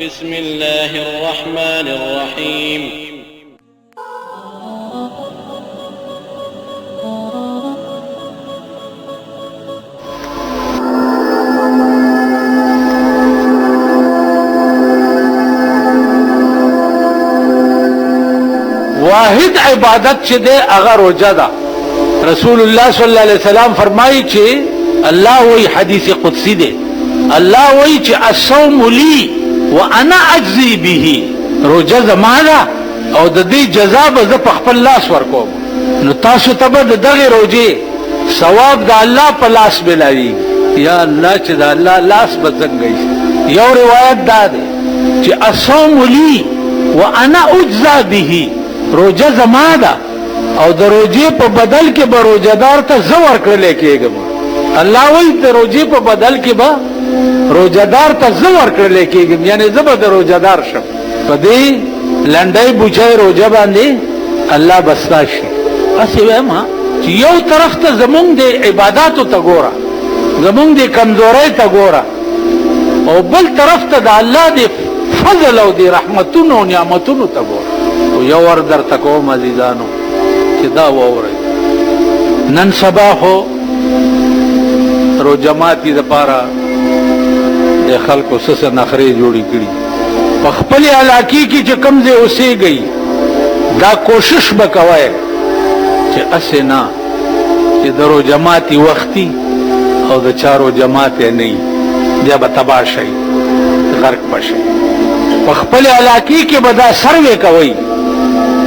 بسم الله الرحمن الرحيم. واحد عبادت چې ده هغه روزه ده. رسول الله صلی الله علیه وسلم فرمایي چې الله وی حدیث قدسی ده، الله وی چې الصوم لی وانا اجزی به، روزه زما ده او د دې جزا به زه په خپل لاس ورکوم. نو تاسو ته به دغه روزه ثواب د الله په لاس ملاوي. یا الله چې د الله لاس به څنګه یو روایت ده چې الصوم لی وانا اجزا به، روزه زما ده او د روزه په بدل کې به روزدار ته زه ورکړل کېږم. الله وایي د روزه په بدل کې به روزدار ته زه ورکړل کېږم، یعنی زه به د روزدار شم. په دې لنډۍ بوچای روزه باندې الله بستا شي. اسی وایم چې یو طرف ته زمونږ د عبادتو ته ګوره، زمونږ د کمزورۍ ته ګوره، او بل طرف ته د الله د فضل او د رحمتونو او نعمتونو ته ګوره. یو ور درته کوم عزیزانو چې دا واورئ، نن سبا خو روزه ماتي دپاره د خلکو څه څه نخرې جوړې کړي. په خپل علاقې کې چې کوم ځای اوسېږئ دا کوشش به کوئ چې هسې نه چې د روزه ماتي وختي او د چا روزه ماتې نه وي، بیا به تباه شئ، غرق به شئ. په خپل علاقې کې به دا سروې کوئ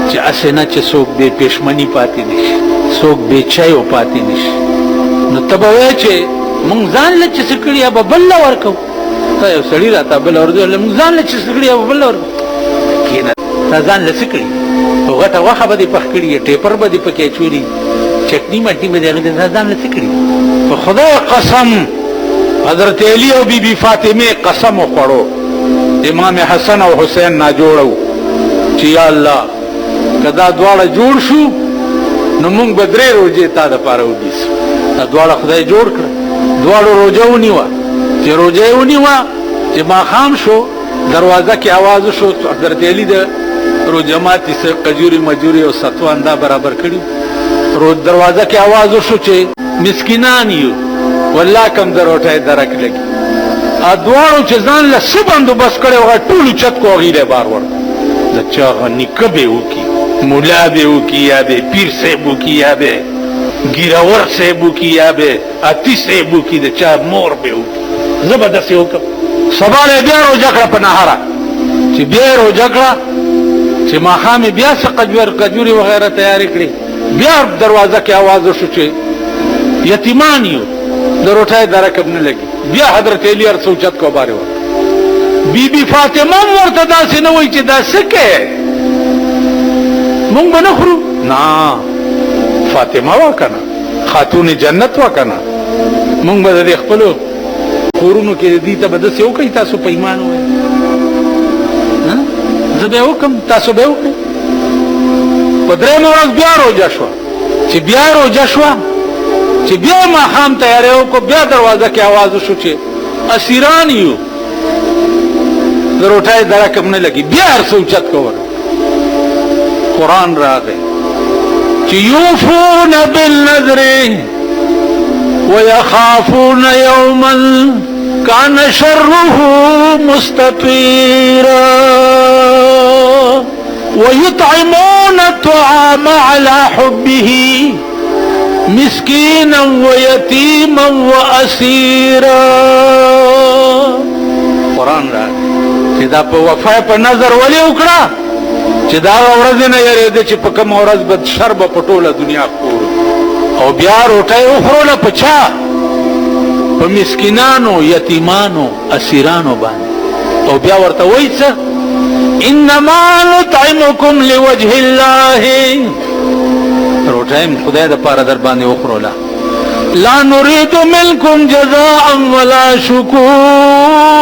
چې اسې نه چې څوک بې پېشمني پاتې نشي، څوک بې چایو پاتې نشي. نو ته به وایې چې مونږ ځان له چې څه کړي به بل له ورکوو. تا یو سړي راته بل ورځوله مونږ ځان له چې څه کړي به بل له ورکوو. کښېنه، تا ځان له څه کړي؟ خو غټه غوښه به دې پخ کړي، ټیپر به دې پکې اچولي، چټني مټني به دې هغې تا ځان له څه کړي؟ په خدای قسم حضرت علی او بی بی فاطمې قسم وخوړو، امام حسن او حسین ناجوړه چې یا الله که دا دواړه جوړ شو نو مونږ به 3 روزې تا دپاره ونیسو. دا دواړه خدای جوړ کړه، دواړو روزه ونیوه. چې روزه یې ونیوه چې ماښام شو دروازه کې آواز وشو، حضرت علی د روزه ماتي څه قجوري مجوري او ستوان دا برابر کړي. دروازه کې آواز وشو چې مسکینان یو والله کم دروټی درک لګي. دواړو چې ځان له څه بندوبست کړی هغه ټولو چت کو هغې له بار ورکړه. د چا هغه نیکه به وکړي، ملا به وکړي، یا به پیر صاحب وکړي، یا به ګیرور صاحب وکړي، یا به اتی صاحب وکړي، د چا مور به وکړي. زه به داسې وکړم. سبا له بیا روژه کړه په نهاره، چې بیا یې روژه کړه چې ماښام یې بیا څه قجورې وغیره تیارې کړې، بیا دروازه کې آواز وشو چې یتیمان یو د روټۍ درکب نه لګي. بیا حضرت علی هر څه اوچت کو بارې ورکړه. بی بی فاطمه هم ورته داسې نه وایي چې دا څه کوې، مونږ به نه خورو. نه، فاطمه وه که نه، خاتون جنت وه که نه، مونږ به د خپلو کورونو کې دوی ته به داسې وکړئ. تاسو په ایمان ووایئ، زه به یې وکړم، تاسو به یې وکړئ. په 3مه ورځ بیا روژه شوه. چې بیا روژه شوه چې بیا ماښام تیاری وکړو، بیا دروازه کې آواز وشو چې اسیران یو د روټۍ درکم نه لګي. بیا هر څه اوچت کول. قرآن راغی چې یوفون بالنذر ویخافون یوما کان شره مستطیرا ویطعمون الطعام علی حبه مسکینا ویتیما واسیرا. قرآن راغی چې دا په وفا په نظر ولې وکړه چې دا ورځ نه یریده چې په کومه ورځ به شر به په ټوله دنیا خپور او بیا روټۍ وخوروله په چا؟ په مسکینانو، یتیمانو، اسیرانو باندې. او بیا ورته وایي څه؟ انما نطعمکم لوجه الله، روټۍ م خدای دپاره در باندې وخوروله. لا نريد منكم جزاء ولا شكورا،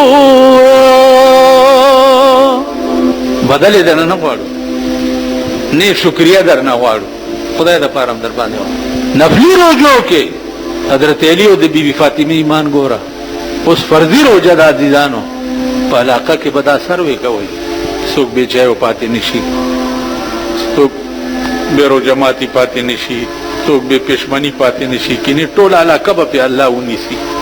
بدل یې درنه نه غواړو، نه شکریه درنه غواړو، خدای دپاره هم در باندې وخوروله. نفلی روزو کې حضرت علی او د بی بی فاطمه ایمان ګوره. اوس فرضي روزه د عزیزانو په علاقه کې به دا سروې کوئ څوک بې چایو پاتې نشي څوک بې روجماتي پاتې نشي څوک بې پښمني پاتې نشي کینې ټول علاقه به په الله ونیسي